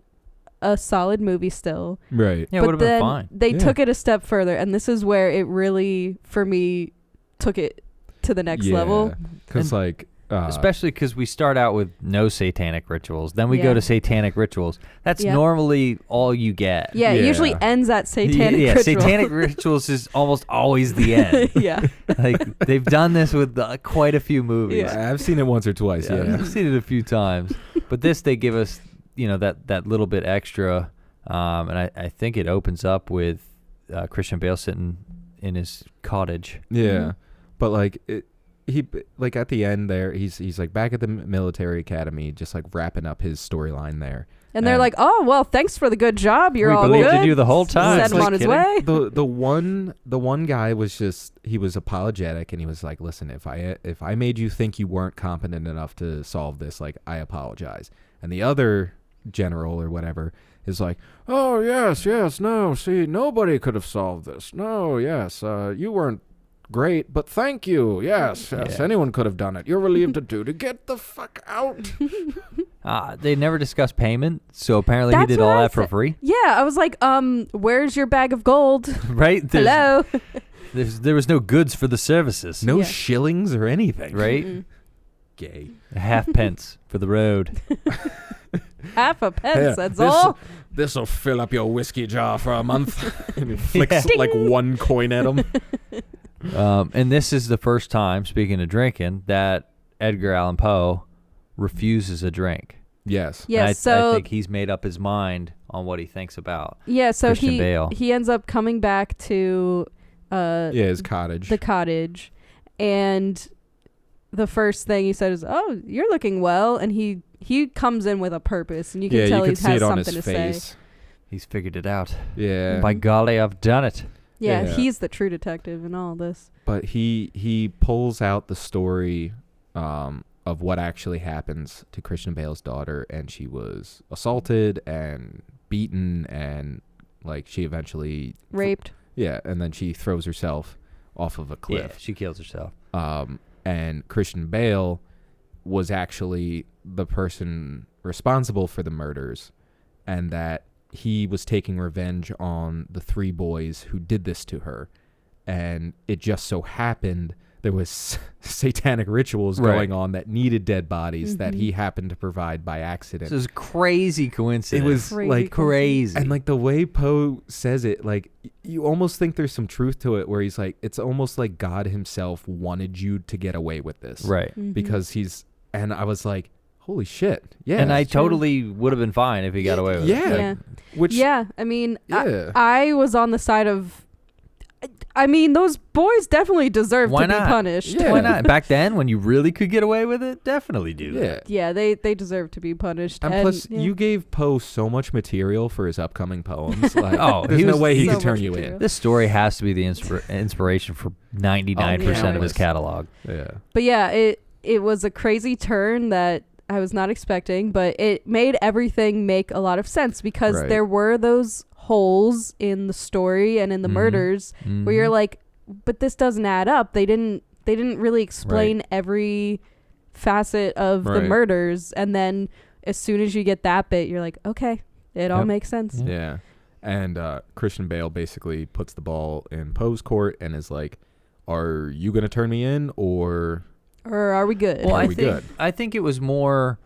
a solid movie still. Right. Yeah, it But would have been then fine. They Yeah. took it a step further, and this is where it really, for me, took it to the next level. Because And like, Especially because we start out with no satanic rituals, then we Yeah. go to satanic rituals. That's Yeah. normally all you get. Yeah, it usually Yeah. ends at satanic yeah, ritual. satanic rituals is almost always the end. Yeah. Like they've done this with quite a few movies. Yeah. I've seen it once or twice. Yeah. I've seen it a few times, but this they give us, that little bit extra, and I think it opens up with Christian Bale sitting in his cottage. Yeah. Mhm. But like he like at the end there, he's like back at the military academy, just like wrapping up his storyline there. And they're like, "Oh, well, thanks for the good job. You're We all believed good." in you the whole time. Send It's him like on his kidding. way. The one guy was apologetic, and he was like, "Listen, if I made you think you weren't competent enough to solve this, like I apologize." And the other general or whatever is like, "Oh yes, no, see, nobody could have solved this. No, yes, you weren't great, but thank you. Yes, Yeah. anyone could have done it. You're relieved to do to get the fuck out." They never discussed payment, so apparently That's he did what all I that for said. free, Yeah, I was like, where's your bag of gold? right? Hello. There was no goods for the services, No Yeah. shillings or anything. right? Mm-mm. Gay. A half pence for the road. Half a pence, Yeah, that's this- all. This'll fill up your whiskey jar for a month. And he flicks Yeah. like one coin at him. And this is the first time, speaking of drinking, that Edgar Allan Poe refuses a drink. Yes. Yeah, And I so think he's made up his mind on what he thinks about. so Christian Bale. he ends up coming back to Yeah, his cottage. the cottage, and the first thing he said is, "Oh, you're looking well," and he comes in with a purpose, and you can yeah, tell you he can see has it on his something to say. face. He's figured it out. Yeah. By golly, I've done it. Yeah, Yeah. he's the true detective in all this. But he pulls out the story of what actually happens to Christian Bale's daughter, and she was assaulted and beaten, and like she eventually Raped. Yeah, and then she throws herself off of a Yeah, cliff. she kills herself. And Christian Bale was actually the person responsible for the murders, and that he was taking revenge on the 3 boys who did this to her. And it just so happened there was satanic rituals Right. going on that needed dead bodies that Mhm. he happened to provide by accident. This is crazy It coincidence. was Crazy like crazy. and like the way Poe says it, like you almost think there's some truth to it, where he's like, it's almost like God himself wanted you to get away with this, right. Mhm. Because and I was like, holy shit, yeah. And I it's true. totally would have been fine if he got away with Yeah. it. Yeah. which Yeah, I mean, yeah, I was on the side of. I mean, those boys definitely deserve Why to not? be punished. Yeah. Why not? Back then, when you really could get away with it, definitely do that. Yeah, they deserve to be punished. And plus, you gave Poe so much material for his upcoming poems. Like, there's no way he could turn you in. This story has to be the inspiration for 99% of his catalog. Yeah. But yeah, it was a crazy turn that I was not expecting, but it made everything make a lot of sense because there were those holes in the story and in the murders where you're like, but this doesn't add up. They didn't really explain every facet of the murders, and then as soon as you get that bit, you're like, okay, it all makes sense. Yeah. And Christian Bale basically puts the ball in Poe's court and is like, are you going to turn me in or are we good? Well, good? I think it was more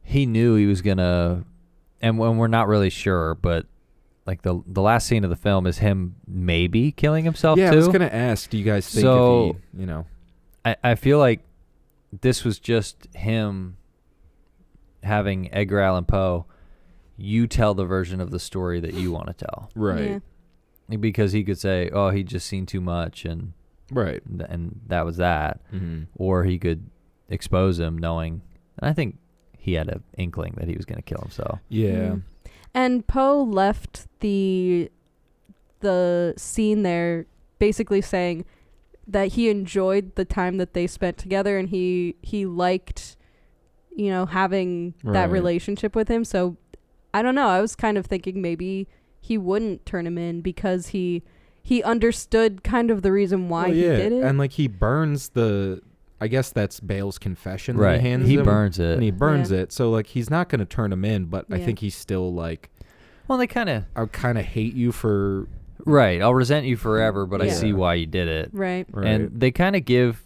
he knew he was going to, and when we're not really sure, but like the last scene of the film is him maybe killing himself too. I was going to ask, do you guys think if he, you know. I feel like this was just him having Edgar Allan Poe, you tell the version of the story that you want to tell. Right. Yeah. Because he could say, oh, he'd just seen too much and that was that. Mm-hmm. Or he could expose him knowing, and I think he had an inkling that he was going to kill himself. Yeah. Mm-hmm. And Poe left the scene there basically saying that he enjoyed the time that they spent together and he liked, you know, having that relationship with him. So I don't know. I was kind of thinking maybe he wouldn't turn him in because he understood kind of the reason why he did it. And like he burns I guess that's Bale's confession. Right. That he hands he him, burns it. And he burns it. So like he's not going to turn him in, but I think he's still like, well, they kind of, I kind of hate you for. Right. I'll resent you forever, but I see why you did it. Right. And they kind of give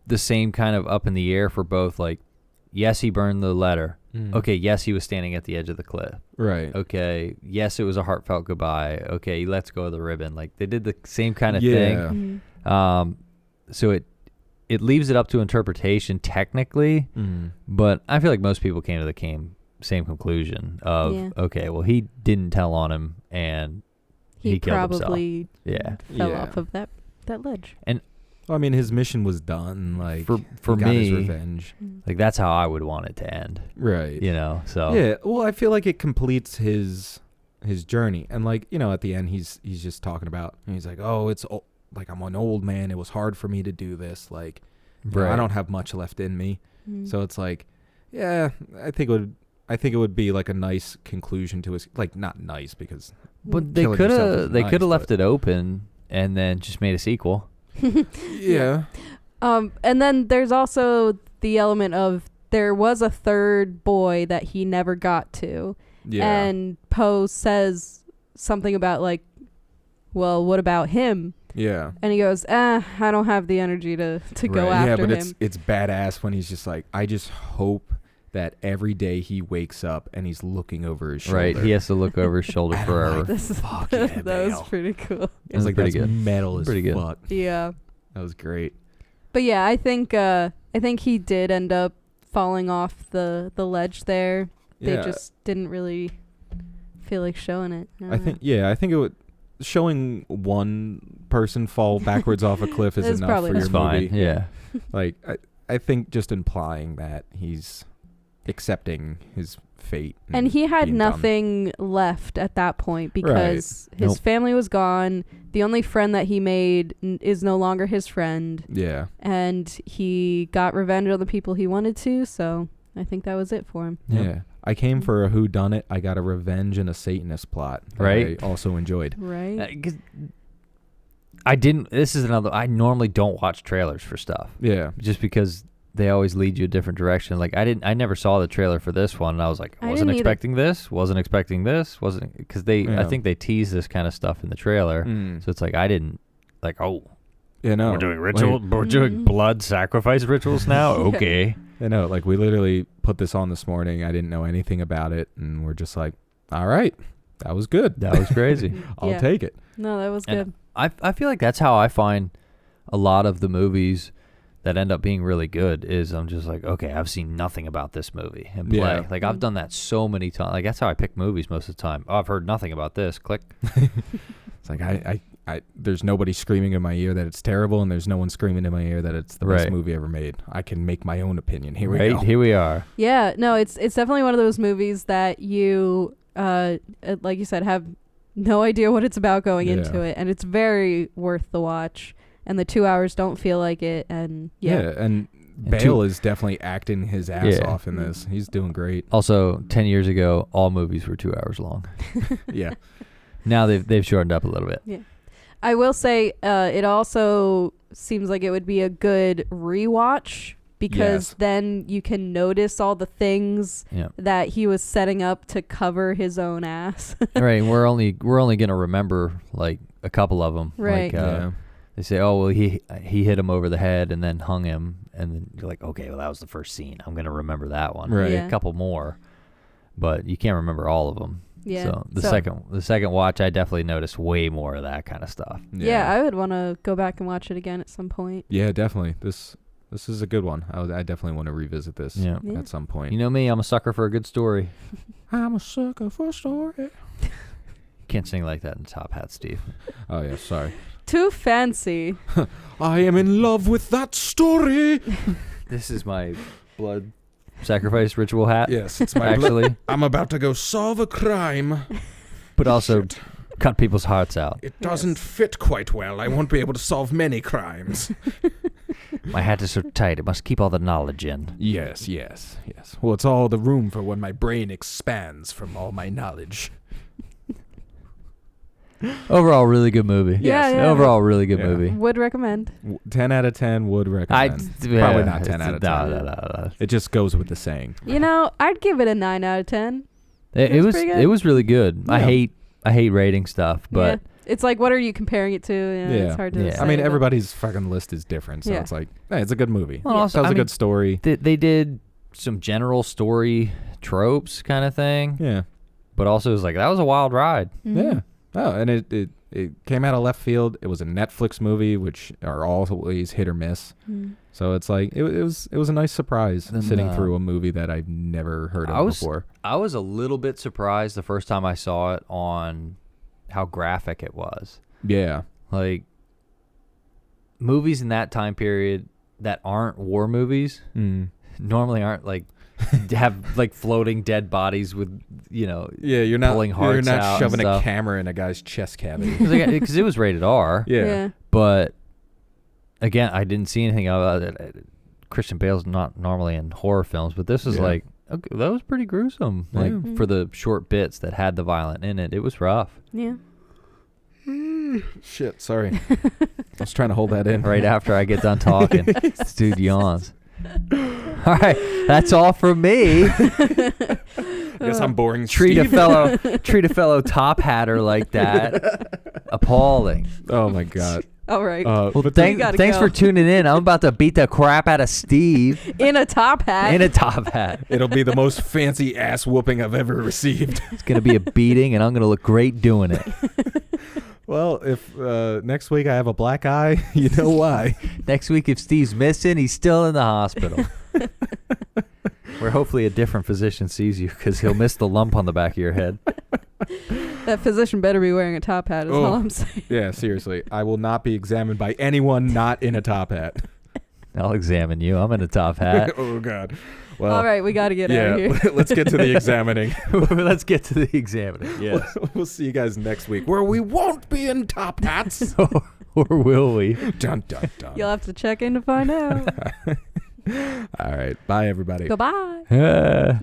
the same kind of up in the air for both. Like, yes, he burned the letter. Mm. Okay. Yes, he was standing at the edge of the cliff. Right. Okay. Yes, it was a heartfelt goodbye. Okay. He lets go of the ribbon. Like they did the same kind of thing. Mm-hmm. So it leaves it up to interpretation technically, but I feel like most people came to the same conclusion of, okay, well, he didn't tell on him and he killed himself. He probably fell off of that ledge. And well, I mean, his mission was done. Like for he got me, his revenge. Like that's how I would want it to end. Right. You know. So yeah. Well, I feel like it completes his journey, and like you know, at the end, he's just talking about. He's like, oh, it's like I'm an old man. It was hard for me to do this. Like, you know, I don't have much left in me. So it's like, yeah, I think it would be like a nice conclusion to his, like not nice because. But they could have left it open and then just made a sequel. Yeah. And then there's also the element of there was a third boy that he never got to. Yeah. And Poe says something about like, well, what about him? Yeah. And he goes, I don't have the energy to go after him. Yeah, but it's badass when he's just like, I just hope that every day he wakes up and he's looking over his shoulder. Right, he has to look over his shoulder forever. That was pretty cool. It was like, that's good. Metal as pretty fuck. Yeah. That was great. But yeah, I think he did end up falling off the ledge there. They just didn't really feel like showing it. I think it would. Showing one person fall backwards off a cliff is enough for your movie. Yeah. Like I think just implying that he's accepting his fate. And he had nothing left at that point because his family was gone. The only friend that he made is no longer his friend. Yeah. And he got revenge on the people he wanted to, so I think that was it for him. Yeah. I came for a whodunit. I got a revenge and a Satanist plot. Right. I also enjoyed. Right. I normally don't watch trailers for stuff. Yeah. Just because they always lead you a different direction. Like I never saw the trailer for this one, and I was like, wasn't expecting this. Because I think they tease this kind of stuff in the trailer. So it's like I didn't like. Oh, we're doing we're doing blood sacrifice rituals now. Okay. I know, like we literally put this on this morning. I didn't know anything about it, and we're just like, all right, that was good. That was crazy. I'll take it. No, that was good. I feel like that's how I find a lot of the movies that end up being really good is I'm just like, okay, I've seen nothing about this movie and play. Yeah. Like I've done that so many times. Like that's how I pick movies most of the time. Oh, I've heard nothing about this. Click. It's like I there's nobody screaming in my ear that it's terrible, and there's no one screaming in my ear that it's the best movie ever made. I can make my own opinion. Here we go. Here we are. Yeah, no, it's definitely one of those movies that you, like you said, have no idea what it's about going into it, and it's very worth the watch. And the 2 hours don't feel like it, and and Bale is definitely acting his ass off in this. He's doing great. Also, 10 years ago, all movies were 2 hours long. Yeah. Now they've shortened up a little bit. Yeah. I will say it also seems like it would be a good rewatch because then you can notice all the things that he was setting up to cover his own ass. Right. We're only going to remember like a couple of them. Right. Like, they say, oh, well, he hit him over the head and then hung him. And then you're like, okay, well, that was the first scene. I'm going to remember that one. Right. Yeah. A couple more. But you can't remember all of them. Yeah. So the second watch, I definitely noticed way more of that kind of stuff. Yeah, I would want to go back and watch it again at some point. Yeah, definitely. This is a good one. I definitely want to revisit this at some point. You know me, I'm a sucker for a good story. I'm a sucker for a story. Can't sing like that in Top Hat, Steve. Oh, yeah, sorry. Too fancy. I am in love with that story. This is my blood sacrifice ritual hat. Yes, it's my actually. I'm about to go solve a crime. But also cut people's hearts out. It doesn't fit quite well. I won't be able to solve many crimes. My hat is so tight, it must keep all the knowledge in. Yes. Well, it's all the room for when my brain expands from all my knowledge. Overall, really good movie. Yeah. Overall, really good movie. Would recommend. 10 out of 10 would recommend. Probably not 10 out of 10. No. It just goes with the saying. You know, I'd give it a 9 out of 10. It was really good. Yeah. I hate rating stuff, but it's like, what are you comparing it to? It's hard to say. I mean, everybody's fucking list is different, so it's like, hey, it's a good movie. Well, also, tells a good story. They did some general story tropes kind of thing. Yeah. But also, it was like, that was a wild ride. Mm-hmm. Yeah. Oh, and it came out of left field. It was a Netflix movie, which are always hit or miss. Mm. So it's like it was a nice surprise sitting through a movie that I've never heard of before. I was a little bit surprised the first time I saw it on how graphic it was. Yeah. Like movies in that time period that aren't war movies normally aren't like have like floating dead bodies with you're not pulling hearts you're not out shoving and a stuff. camera in a guy's chest cavity because it was rated R. Yeah. But again, I didn't see anything about it. Christian Bale's not normally in horror films, but this is like, okay, that was pretty gruesome. Like for the short bits that had the violent in it, it was rough. Yeah. Shit, sorry. I was trying to hold that in. Right after I get done talking, this dude yawns. All right, that's all from me. I guess I'm boring. Treat a fellow top hatter like that. Appalling. Oh my god. All right. Well, thanks for tuning in. I'm about to beat the crap out of Steve in a top hat. It'll be the most fancy ass whooping I've ever received. It's gonna be a beating, and I'm gonna look great doing it. Well, if next week I have a black eye, you know why. Next week, if Steve's missing, he's still in the hospital. Where hopefully a different physician sees you because he'll miss the lump on the back of your head. That physician better be wearing a top hat is all I'm saying. Yeah, seriously. I will not be examined by anyone not in a top hat. I'll examine you. I'm in a top hat. Oh, God. Well, all right, we got to get out of here. Let's get to the examining. Let's get to the examining. Yes. We'll see you guys next week where we won't be in top hats. Or will we? Dun, dun, dun. You'll have to check in to find out. All right. Bye, everybody. Goodbye.